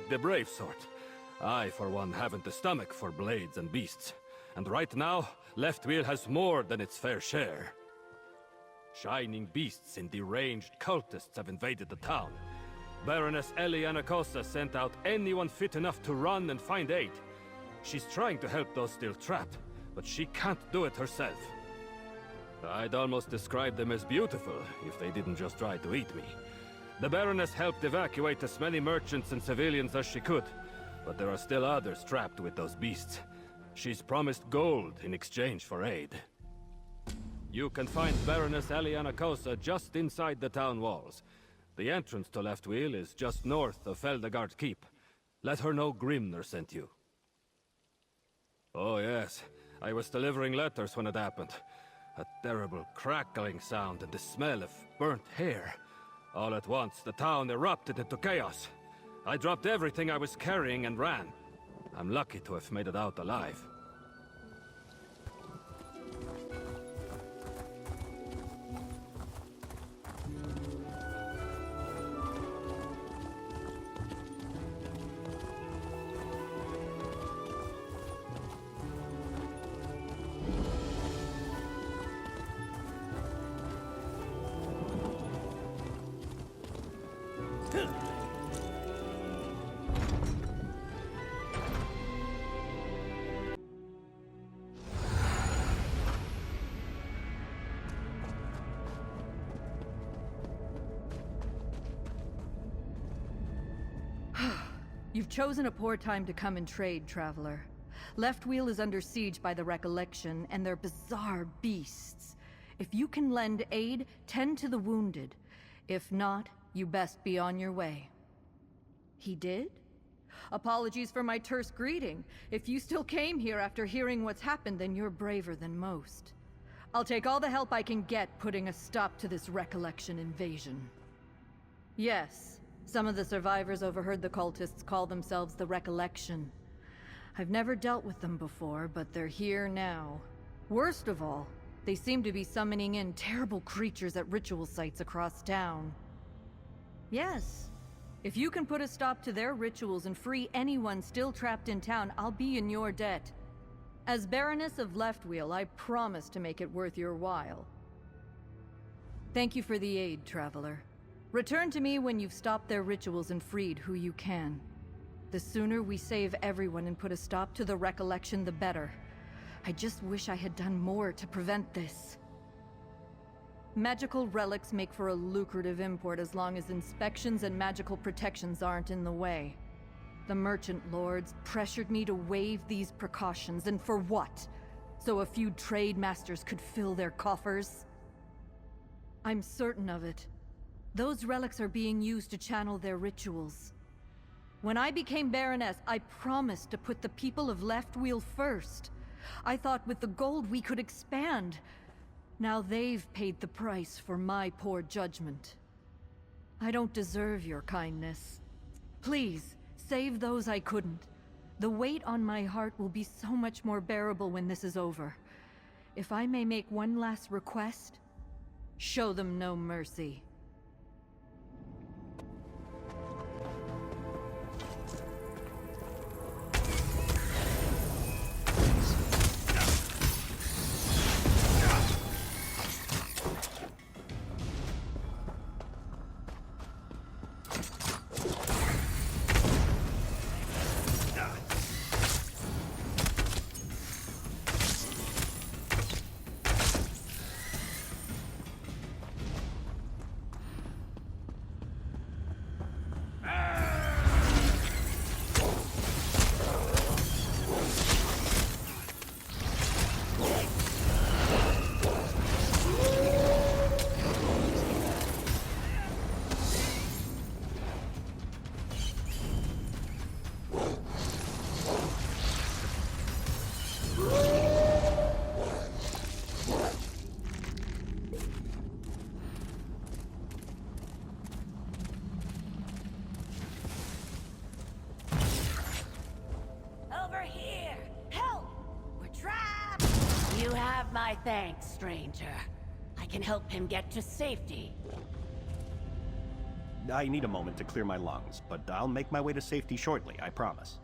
like the brave sort. I, for one, haven't the stomach for blades and beasts. And right now, Leftwheal has more than its fair share. Shining beasts and deranged cultists have invaded the town. Baroness Elianacosa sent out anyone fit enough to run and find aid. She's trying to help those still trapped, but she can't do it herself. I'd almost describe them as beautiful, if they didn't just try to eat me. The Baroness helped evacuate as many merchants and civilians as she could, but there are still others trapped with those beasts. She's promised gold in exchange for aid. You can find Baroness Elianacosa just inside the town walls. The entrance to Leftwheal is just north of Feldegard Keep. Let her know Grimner sent you. Oh yes, I was delivering letters when it happened. A terrible crackling sound and the smell of burnt hair. All at once, the town erupted into chaos. I dropped everything I was carrying and ran. I'm lucky to have made it out alive. You've chosen a poor time to come and trade, traveler. Leftwheal is under siege by the Recollection and their bizarre beasts. If you can lend aid, tend to the wounded. If not, you best be on your way. He did? Apologies for my terse greeting. If you still came here after hearing what's happened, then you're braver than most. I'll take all the help I can get putting a stop to this Recollection invasion. Yes. Some of the survivors overheard the cultists call themselves the Recollection. I've never dealt with them before, but they're here now. Worst of all, they seem to be summoning in terrible creatures at ritual sites across town. Yes, if you can put a stop to their rituals and free anyone still trapped in town, I'll be in your debt. As Baroness of Leftwheal, I promise to make it worth your while. Thank you for the aid, traveler. Return to me when you've stopped their rituals and freed who you can. The sooner we save everyone and put a stop to the Recollection, the better. I just wish I had done more to prevent this. Magical relics make for a lucrative import as long as inspections and magical protections aren't in the way. The merchant lords pressured me to waive these precautions, and for what? So a few trade masters could fill their coffers? I'm certain of it. Those relics are being used to channel their rituals. When I became Baroness, I promised to put the people of Leftwheal first. I thought with the gold we could expand. Now they've paid the price for my poor judgment. I don't deserve your kindness. Please, save those I couldn't. The weight on my heart will be so much more bearable when this is over. If I may make one last request, show them no mercy. My thanks, stranger. I can help him get to safety. I need a moment to clear my lungs, but I'll make my way to safety shortly, I promise.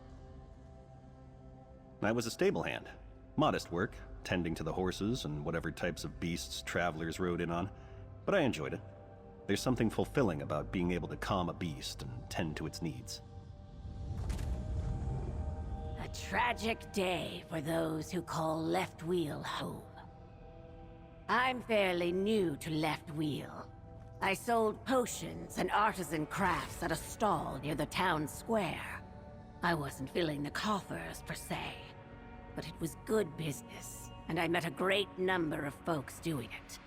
I was a stable hand. Modest work, tending to the horses and whatever types of beasts travelers rode in on, but I enjoyed it. There's something fulfilling about being able to calm a beast and tend to its needs. A tragic day for those who call Leftwheal home. I'm fairly new to Leftwheal. I sold potions and artisan crafts at a stall near the town square. I wasn't filling the coffers, per se, but it was good business, and I met a great number of folks doing it.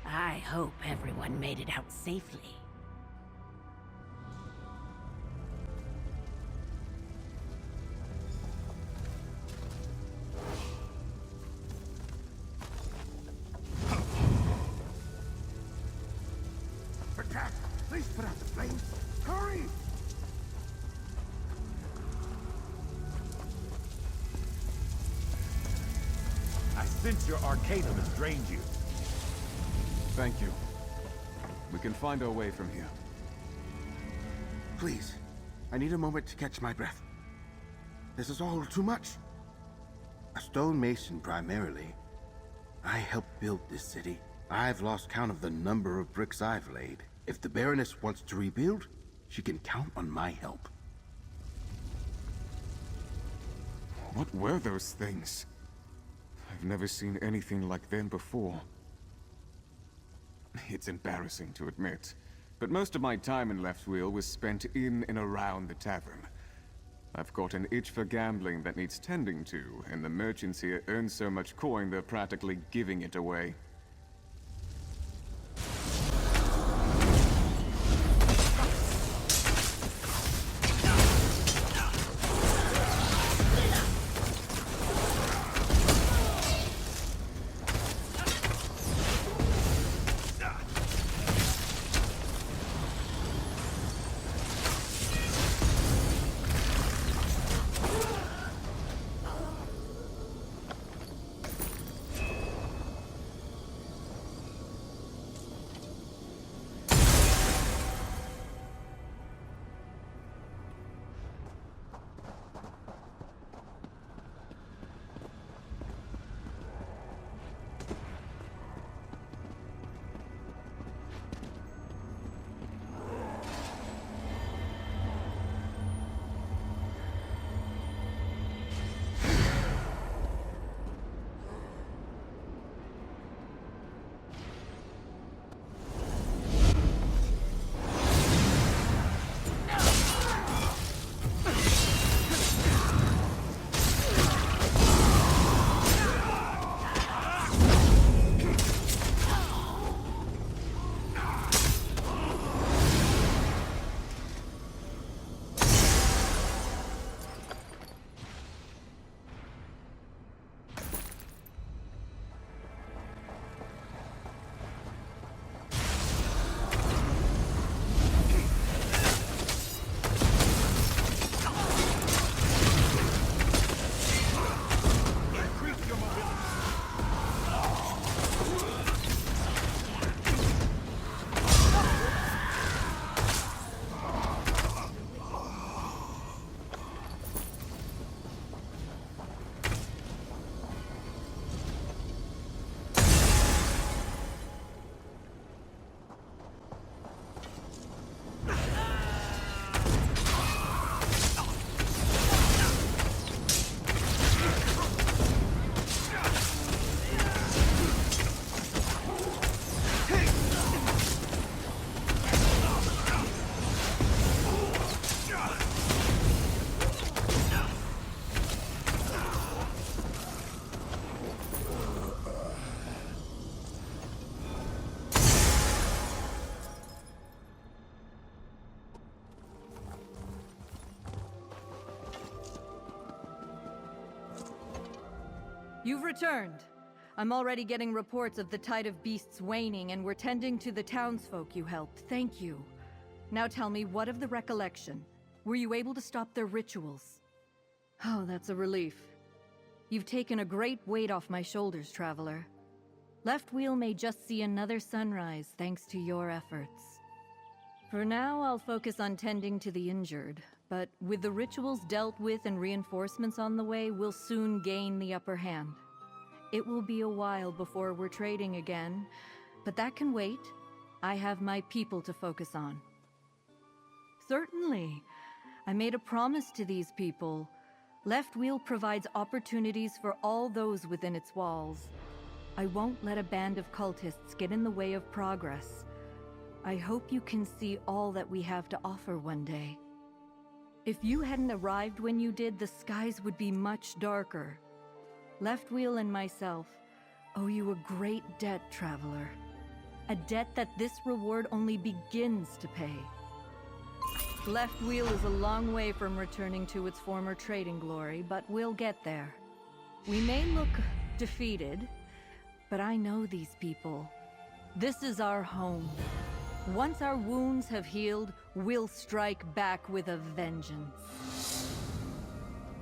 I hope everyone made it out safely. Attack! Please put out the flames! Hurry! I sense your arcanum has drained you. Thank you. We can find our way from here. Please, I need a moment to catch my breath. This is all too much. A stonemason primarily. I helped build this city. I've lost count of the number of bricks I've laid. If the Baroness wants to rebuild, she can count on my help. What were those things? I've never seen anything like them before. It's embarrassing to admit, but most of my time in Leftwheal was spent in and around the tavern. I've got an itch for gambling that needs tending to, and the merchants here earn so much coin they're practically giving it away. You've returned. I'm already getting reports of the tide of beasts waning, and we're tending to the townsfolk you helped. Thank you. Now tell me, what of the recollection? Were you able to stop their rituals? Oh, that's a relief. You've taken a great weight off my shoulders, Traveler. Leftwheal may just see another sunrise thanks to your efforts. For now, I'll focus on tending to the injured. But with the rituals dealt with and reinforcements on the way, we'll soon gain the upper hand. It will be a while before we're trading again, but that can wait. I have my people to focus on. Certainly. I made a promise to these people. Leftwheal provides opportunities for all those within its walls. I won't let a band of cultists get in the way of progress. I hope you can see all that we have to offer one day. If you hadn't arrived when you did, the skies would be much darker. Leftwheal and myself owe you a great debt, Traveler. A debt that this reward only begins to pay. Leftwheal is a long way from returning to its former trading glory, but we'll get there. We may look defeated, but I know these people. This is our home. Once our wounds have healed, we'll strike back with a vengeance.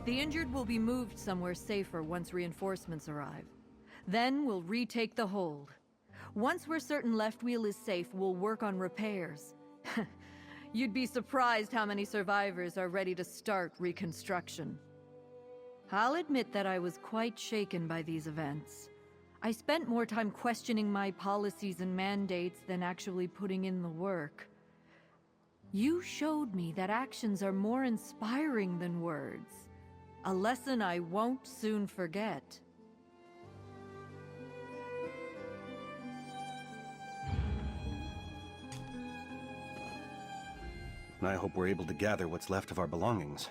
The injured will be moved somewhere safer once reinforcements arrive. Then we'll retake the hold. Once we're certain Leftwheal is safe, we'll work on repairs. You'd be surprised how many survivors are ready to start reconstruction. I'll admit that I was quite shaken by these events. I spent more time questioning my policies and mandates than actually putting in the work. You showed me that actions are more inspiring than words. A lesson I won't soon forget. I hope we're able to gather what's left of our belongings.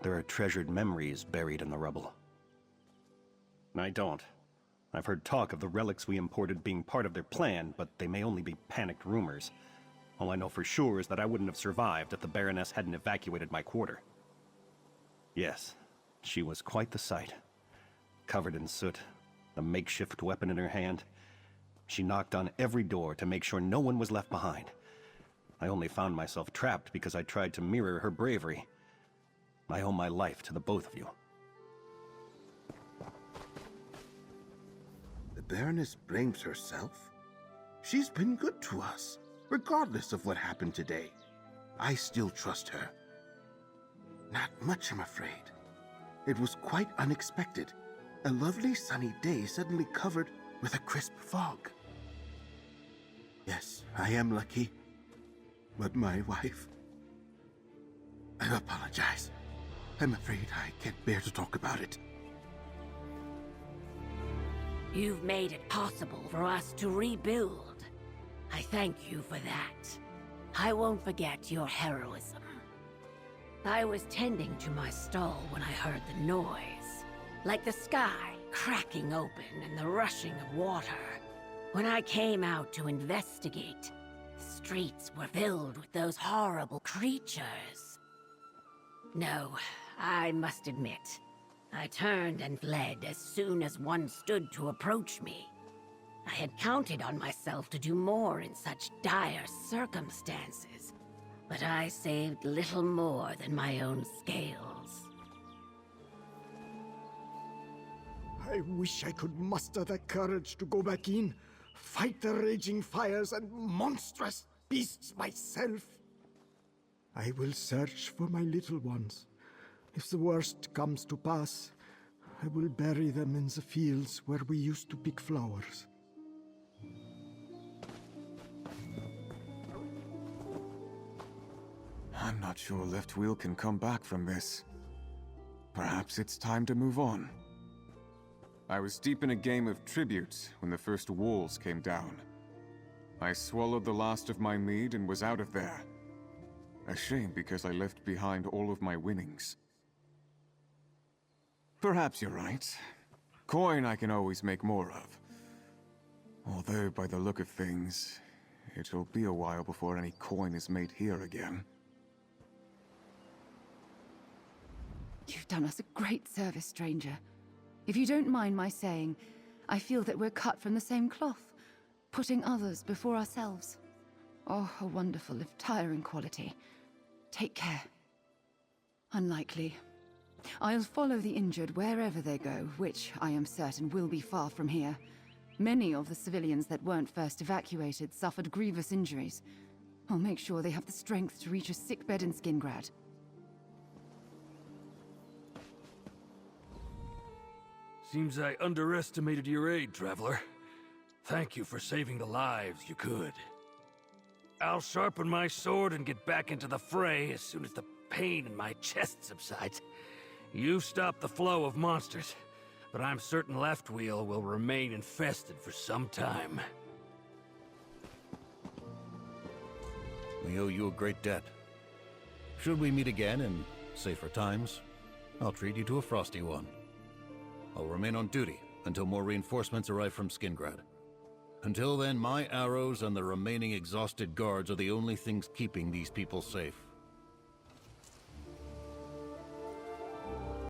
There are treasured memories buried in the rubble. I don't. I've heard talk of the relics we imported being part of their plan, but they may only be panicked rumors. All I know for sure is that I wouldn't have survived if the Baroness hadn't evacuated my quarter. Yes, she was quite the sight. Covered in soot, a makeshift weapon in her hand. She knocked on every door to make sure no one was left behind. I only found myself trapped because I tried to mirror her bravery. I owe my life to the both of you. The Baroness blames herself? She's been good to us, regardless of what happened today. I still trust her. Not much, I'm afraid. It was quite unexpected. A lovely sunny day suddenly covered with a crisp fog. Yes, I am lucky. But my wife... I apologize. I'm afraid I can't bear to talk about it. You've made it possible for us to rebuild. I thank you for that. I won't forget your heroism. I was tending to my stall when I heard the noise. Like the sky cracking open and the rushing of water. When I came out to investigate, the streets were filled with those horrible creatures. No, I must admit, I turned and fled as soon as one stood to approach me. I had counted on myself to do more in such dire circumstances, but I saved little more than my own scales. I wish I could muster the courage to go back in, fight the raging fires and monstrous beasts myself. I will search for my little ones. If the worst comes to pass, I will bury them in the fields where we used to pick flowers. I'm not sure Leftwheal can come back from this. Perhaps it's time to move on. I was deep in a game of tribute when the first walls came down. I swallowed the last of my mead and was out of there. A shame because I left behind all of my winnings. Perhaps you're right. Coin I can always make more of. Although, by the look of things, it'll be a while before any coin is made here again. You've done us a great service, stranger. If you don't mind my saying, I feel that we're cut from the same cloth, putting others before ourselves. Oh, a wonderful if tiring quality. Take care. Unlikely. I'll follow the injured wherever they go, which I am certain will be far from here. Many of the civilians that weren't first evacuated suffered grievous injuries. I'll make sure they have the strength to reach a sickbed in Skingrad. Seems I underestimated your aid, Traveler. Thank you for saving the lives you could. I'll sharpen my sword and get back into the fray as soon as the pain in my chest subsides. You stop the flow of monsters, but I'm certain Leftwheal will remain infested for some time. We owe you a great debt. Should we meet again in safer times, I'll treat you to a frosty one. I'll remain on duty until more reinforcements arrive from Skingrad. Until then, my arrows and the remaining exhausted guards are the only things keeping these people safe.